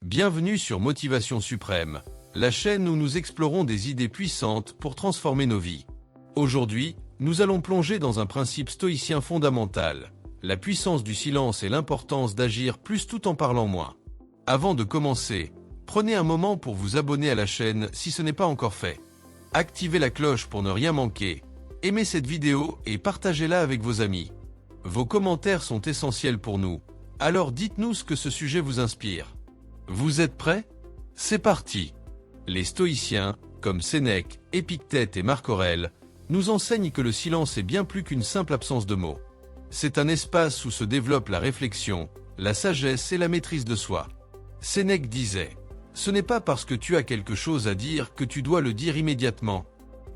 Bienvenue sur Motivation Suprême, la chaîne où nous explorons des idées puissantes pour transformer nos vies. Aujourd'hui, nous allons plonger dans un principe stoïcien fondamental, la puissance du silence et l'importance d'agir plus tout en parlant moins. Avant de commencer, prenez un moment pour vous abonner à la chaîne si ce n'est pas encore fait. Activez la cloche pour ne rien manquer, aimez cette vidéo et partagez-la avec vos amis. Vos commentaires sont essentiels pour nous, alors dites-nous ce que ce sujet vous inspire. Vous êtes prêts? C'est parti! Les stoïciens, comme Sénèque, Épictète et Marc Aurèle, nous enseignent que le silence est bien plus qu'une simple absence de mots. C'est un espace où se développe la réflexion, la sagesse et la maîtrise de soi. Sénèque disait « Ce n'est pas parce que tu as quelque chose à dire que tu dois le dire immédiatement. »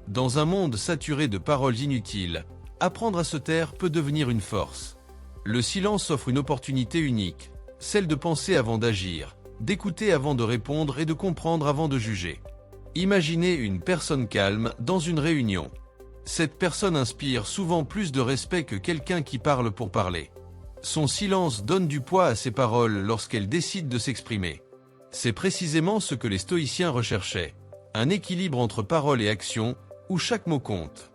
Dans un monde saturé de paroles inutiles, apprendre à se taire peut devenir une force. Le silence offre une opportunité unique, celle de penser avant d'agir, d'écouter avant de répondre et de comprendre avant de juger. Imaginez une personne calme dans une réunion. Cette personne inspire souvent plus de respect que quelqu'un qui parle pour parler. Son silence donne du poids à ses paroles lorsqu'elle décide de s'exprimer. C'est précisément ce que les stoïciens recherchaient, un équilibre entre parole et action, où chaque mot compte.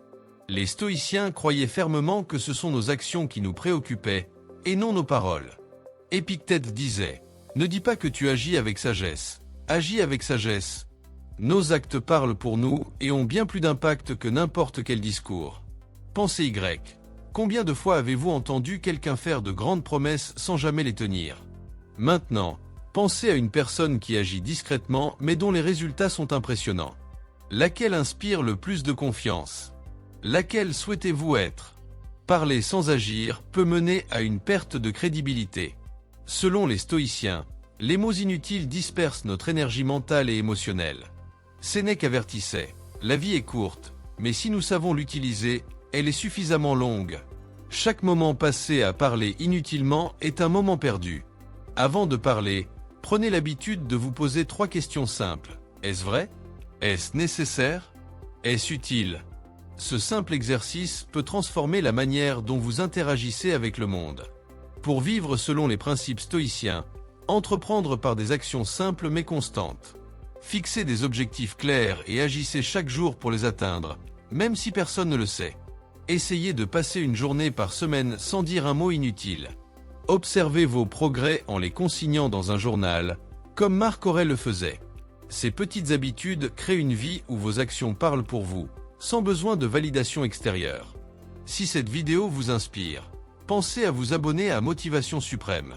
Les stoïciens croyaient fermement que ce sont nos actions qui nous préoccupaient, et non nos paroles. Épictète disait « Ne dis pas que tu agis avec sagesse, agis avec sagesse. » Nos actes parlent pour nous et ont bien plus d'impact que n'importe quel discours. Pensez Y. Combien de fois avez-vous entendu quelqu'un faire de grandes promesses sans jamais les tenir? Maintenant, pensez à une personne qui agit discrètement mais dont les résultats sont impressionnants. Laquelle inspire le plus de confiance? Laquelle souhaitez-vous être? Parler sans agir peut mener à une perte de crédibilité. Selon les stoïciens, les mots inutiles dispersent notre énergie mentale et émotionnelle. Sénèque avertissait « La vie est courte, mais si nous savons l'utiliser, elle est suffisamment longue. Chaque moment passé à parler inutilement est un moment perdu. » Avant de parler, prenez l'habitude de vous poser 3 questions simples. Est-ce vrai? Est-ce nécessaire? Est-ce utile? Ce simple exercice peut transformer la manière dont vous interagissez avec le monde. Pour vivre selon les principes stoïciens, entreprendre par des actions simples mais constantes. Fixez des objectifs clairs et agissez chaque jour pour les atteindre, même si personne ne le sait. Essayez de passer une journée par semaine sans dire un mot inutile. Observez vos progrès en les consignant dans un journal, comme Marc Aurèle le faisait. Ces petites habitudes créent une vie où vos actions parlent pour vous, sans besoin de validation extérieure. Si cette vidéo vous inspire, pensez à vous abonner à Motivation Suprême.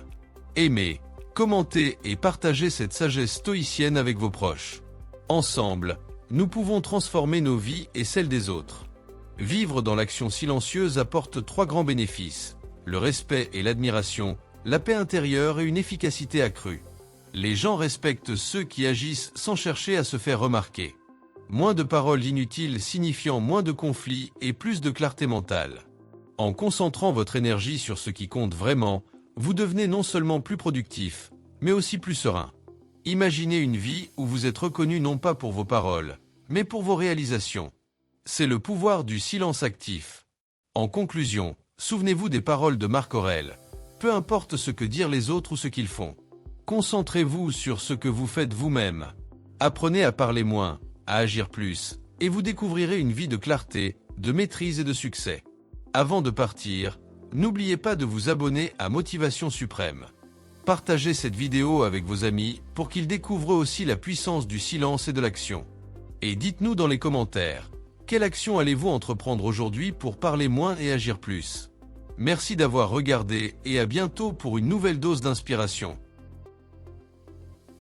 Aimez, commentez et partagez cette sagesse stoïcienne avec vos proches. Ensemble, nous pouvons transformer nos vies et celles des autres. Vivre dans l'action silencieuse apporte 3 grands bénéfices: le respect et l'admiration, la paix intérieure et une efficacité accrue. Les gens respectent ceux qui agissent sans chercher à se faire remarquer. Moins de paroles inutiles signifiant moins de conflits et plus de clarté mentale. En concentrant votre énergie sur ce qui compte vraiment, vous devenez non seulement plus productif, mais aussi plus serein. Imaginez une vie où vous êtes reconnu non pas pour vos paroles, mais pour vos réalisations. C'est le pouvoir du silence actif. En conclusion, souvenez-vous des paroles de Marc Aurèle. Peu importe ce que dirent les autres ou ce qu'ils font. Concentrez-vous sur ce que vous faites vous-même. Apprenez à parler moins, à agir plus, et vous découvrirez une vie de clarté, de maîtrise et de succès. Avant de partir, n'oubliez pas de vous abonner à Motivation Suprême. Partagez cette vidéo avec vos amis pour qu'ils découvrent aussi la puissance du silence et de l'action. Et dites-nous dans les commentaires, quelle action allez-vous entreprendre aujourd'hui pour parler moins et agir plus? Merci d'avoir regardé et à bientôt pour une nouvelle dose d'inspiration.